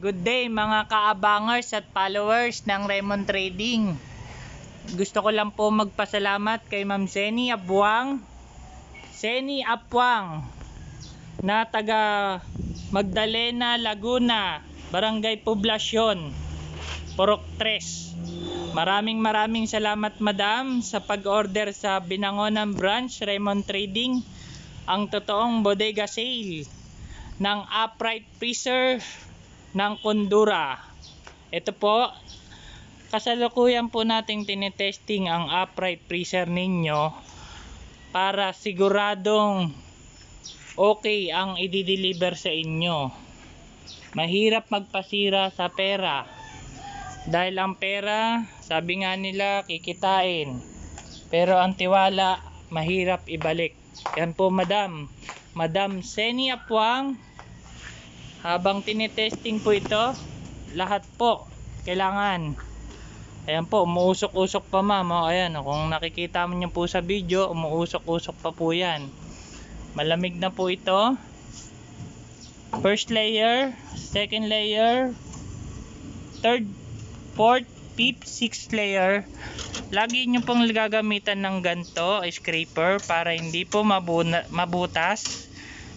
Good day mga kaabangers at followers ng Raymond Trading. Gusto ko lang po magpasalamat kay Ma'am Seni Apuang na taga Magdalena, Laguna, Barangay Poblacion, Purok 3. Maraming salamat Madam sa pag-order sa Binangonan Branch Raymond Trading, ang totoong bodega sale ng upright freezer ng Kondura. Ito po, kasalukuyan po nating tinetesting ang upright freezer ninyo para siguradong okay ang i-deliver sa inyo. Mahirap magpasira sa pera dahil ang pera, sabi nga nila, kikitain, pero ang tiwala mahirap ibalik. Yan po Madam Seni Apuang. Habang tinetesting po ito, lahat po kailangan. Ayan po, umuusok-usok pa ma'am. Ayan, kung nakikita mo nyo po sa video, umuusok-usok pa po yan. Malamig na po ito. First layer, second layer, third, fourth, fifth, sixth layer. Lagi nyo pong gagamitan ng ganito, scraper, para hindi po mabutas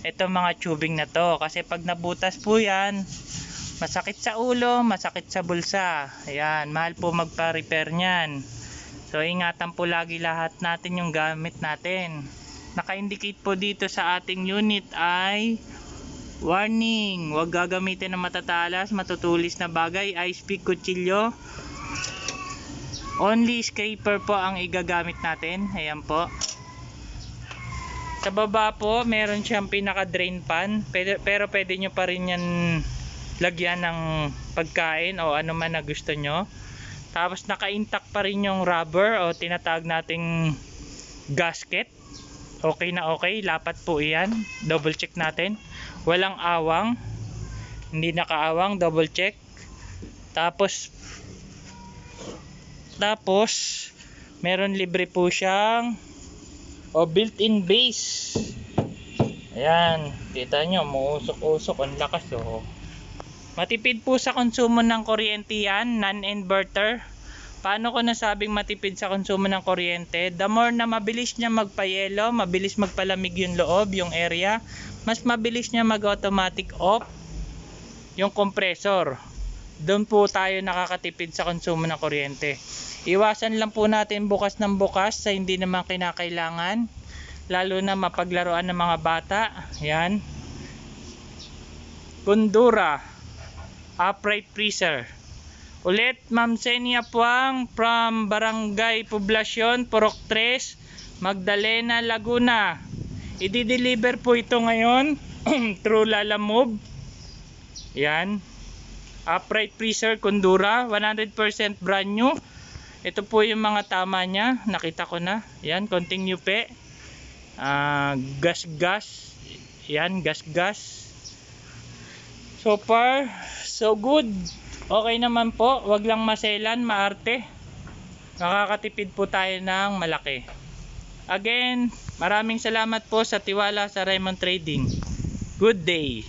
itong mga tubing na to, kasi pag nabutas po yan, masakit sa ulo, masakit sa bulsa. Ayan, mahal po magpa-repair nyan. So ingatan po lagi lahat natin yung gamit natin. Naka-indicate po dito sa ating unit ay warning, huwag gagamitin ng matatalas, matutulis na bagay, ice pick, kutsilyo. Only scraper po ang igagamit natin. Ayan po. Sa baba po, meron siyang pinaka drain pan, pero pwede nyo pa rin yan lagyan ng pagkain o ano man na gusto nyo. Tapos naka-intact pa rin yung rubber o tinatawag nating gasket. Okay na okay, lapat po iyan. Double check natin. Walang awang, hindi nakaawang, double check. Tapos meron libre po siyang built-in base. Ayan, kita nyo, muusok-usok, ang lakas oh. Matipid po sa konsumo ng kuryente yan, non-inverter. Paano ko nasabing matipid sa konsumo ng kuryente? The more na mabilis niya magpayelo, mabilis magpalamig yung loob, yung area, mas mabilis niya mag-automatic off yung compressor. Doon po tayo nakakatipid sa konsumo ng kuryente. Iwasan lang po natin bukas ng bukas sa hindi naman kinakailangan, lalo na mapaglaruan ng mga bata. Yan, Kondura upright freezer. Ulit, Ma'am Seni Apuang from Barangay Poblacion, Purok 3, Magdalena, Laguna. I-deliver po ito ngayon through Lalamove. Yan, upright freezer Kondura, 100% brand new. Ito po yung mga tama niya, nakita ko na. Yan, konting yupe, gas. Yan, gas. So far so good. Okay naman po, wag lang maselan, maarte. Nakakatipid po tayo ng malaki. Again, maraming salamat po sa tiwala sa Raymond Trading. Good day.